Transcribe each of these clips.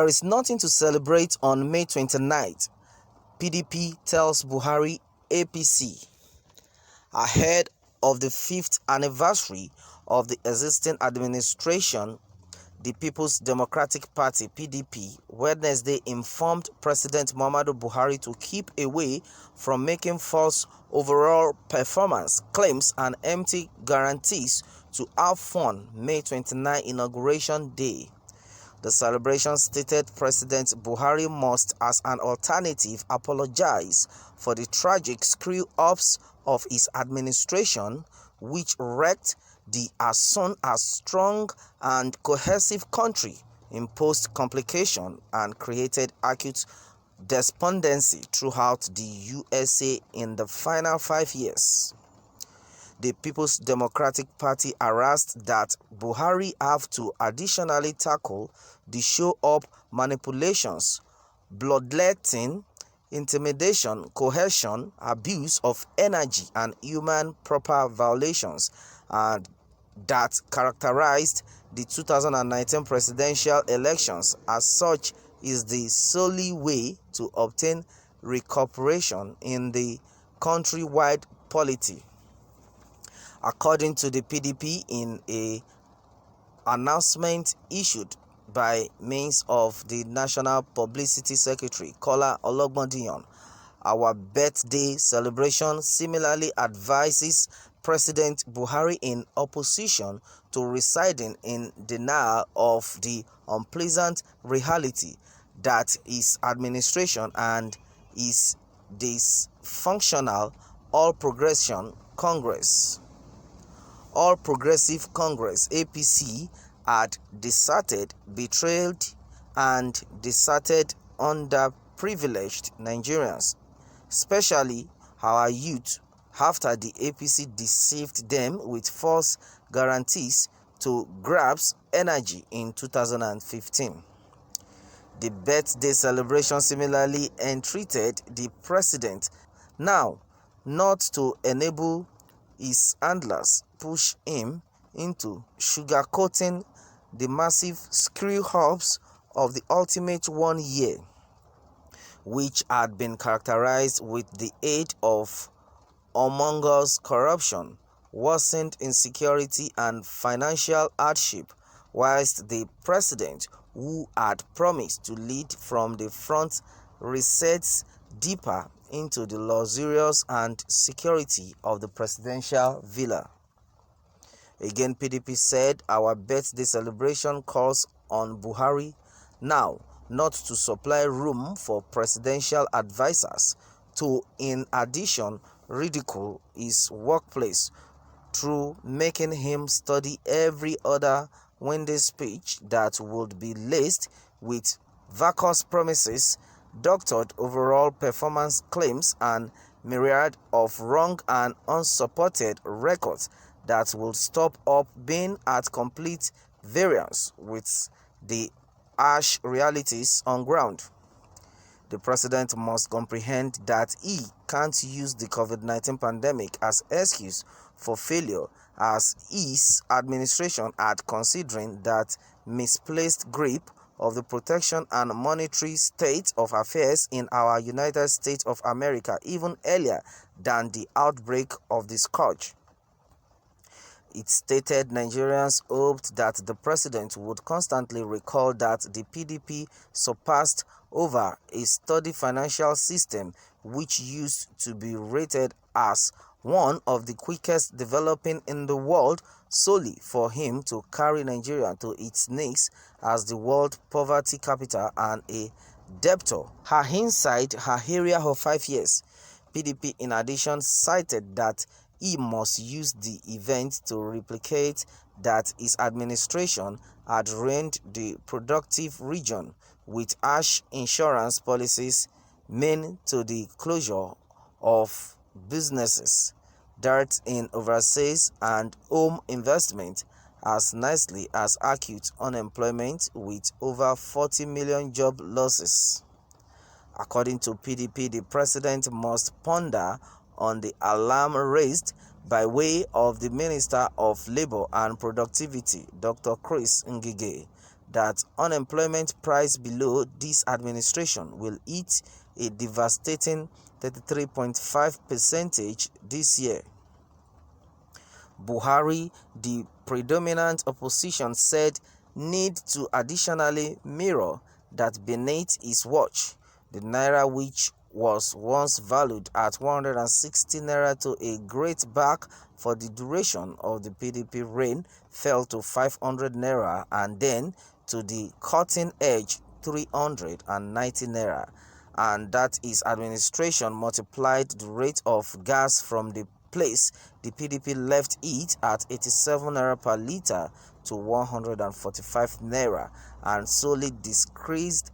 There is nothing to celebrate on May 29th, PDP tells Buhari APC. Ahead of the 5th anniversary of the existing administration, the People's Democratic Party (PDP) Wednesday informed President Muhammadu Buhari to keep away from making false overall performance claims and empty guarantees to have fun May 29 Inauguration Day. The celebration stated President Buhari must, as an alternative, apologize for the tragic screw-ups of his administration, which wrecked the as soon as strong and cohesive country, imposed complication, and created acute despondency throughout the USA in the final 5 years. The People's Democratic Party harassed that Buhari have to additionally tackle the show-up manipulations, bloodletting, intimidation, coercion, abuse of energy, and human property violations, and that characterized the 2019 presidential elections. As such, is the solely way to obtain recuperation in the countrywide polity. According to the PDP, in an announcement issued by means of the National Publicity Secretary, Kola Ologbondiyan, our birthday celebration similarly advises President Buhari, in opposition to residing in denial of the unpleasant reality that his administration and his dysfunctional All Progressive Congress (APC) had deserted, betrayed, and deserted underprivileged Nigerians, especially our youth, after the APC deceived them with false guarantees to grasp energy in 2015. The birthday celebration similarly entreated the president now not to enable his handlers push him into sugarcoating the massive screw-ups of the ultimate 1 year, which had been characterized with the aid of humongous corruption, worsened insecurity, and financial hardship, whilst the president, who had promised to lead from the front, resets deeper into the luxurious and security of the presidential villa. Again, PDP said, our birthday celebration calls on Buhari now not to supply room for presidential advisers to, in addition, ridicule his workplace through making him study every other windy speech that would be laced with vacuous promises, doctored overall performance claims, and myriad of wrong and unsupported records that will stop up being at complete variance with the harsh realities on ground. The president must comprehend that he can't use the COVID-19 pandemic as excuse for failure, as his administration had, considering that misplaced grip of the protection and monetary state of affairs in our United States of America even earlier than the outbreak of the scourge. It stated Nigerians hoped that the president would constantly recall that the PDP surpassed over a sturdy financial system which used to be rated as one of the quickest developing in the world, solely for him to carry Nigeria to its knees as the world poverty capital and a debtor inside her area of 5 years. PDP in addition cited that he must use the event to replicate that his administration had ruined the productive region with harsh insurance policies meant to the closure of businesses, dearth in overseas and home investment, as nicely as acute unemployment with over 40 million job losses. According to PDP, the president must ponder on the alarm raised by way of the Minister of Labour and Productivity, Dr. Chris Ngige, that unemployment price below this administration will hit a devastating 33.5% this year. Buhari, the predominant opposition, said need to additionally mirror that beneath his watch, the naira, which was once valued at 160 naira to a great back for the duration of the PDP reign, fell to 500 naira and then to the cutting edge 390 naira, and that his administration multiplied the rate of gas from the place the PDP left it at 87 naira per litre to 145 naira, and solely decreased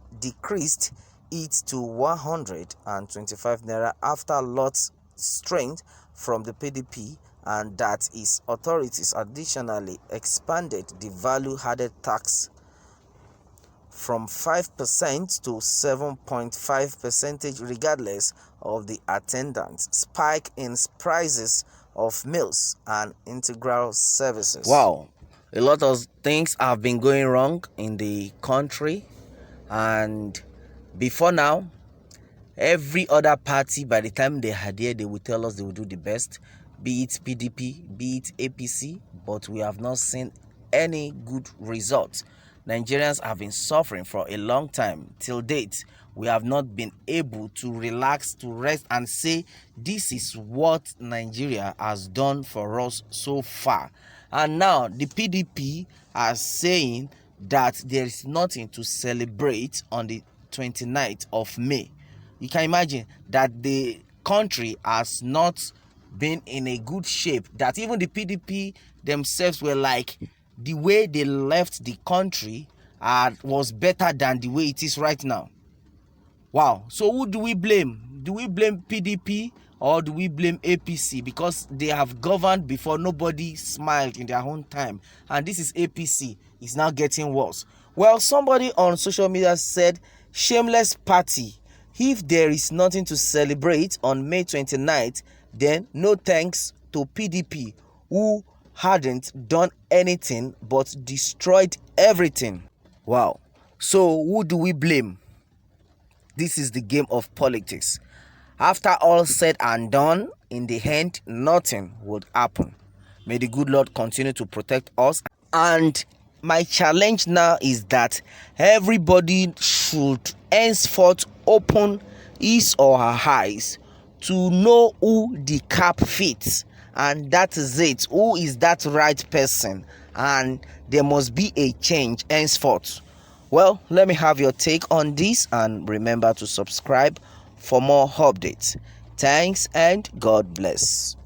it to 125 naira after lots strength from the PDP, and that its authorities additionally expanded the value-added tax from 5% to 7.5% regardless of the attendant spike in prices of meals and integral services. Wow, a lot of things have been going wrong in the country, and before now, every other party, by the time they had here, they will tell us they will do the best, be it PDP, be it APC, but we have not seen any good results. Nigerians have been suffering for a long time. Till date, we have not been able to relax, to rest and say, this is what Nigeria has done for us so far. And now the PDP are saying that there is nothing to celebrate on the 29th of May. You can imagine that the country has not been in a good shape, that even the PDP themselves were like, the way they left the country was better than the way it is right now. Wow. So who do we blame? Do we blame PDP or do we blame APC? Because they have governed before, nobody smiled in their own time. And this is APC. It's now getting worse. Well, somebody on social media said, shameless party. If there is nothing to celebrate on May 29th, then no thanks to PDP, who hadn't done anything but destroyed everything. Wow. So who do we blame? This is the game of politics. After all said and done, in the end, nothing would happen. May the good Lord continue to protect us. And my challenge now is that everybody should henceforth open his or her eyes to know who the cap fits, and that is it. Who is that right person? And there must be a change henceforth. Well, let me have your take on this, and remember to subscribe for more updates. Thanks and God bless.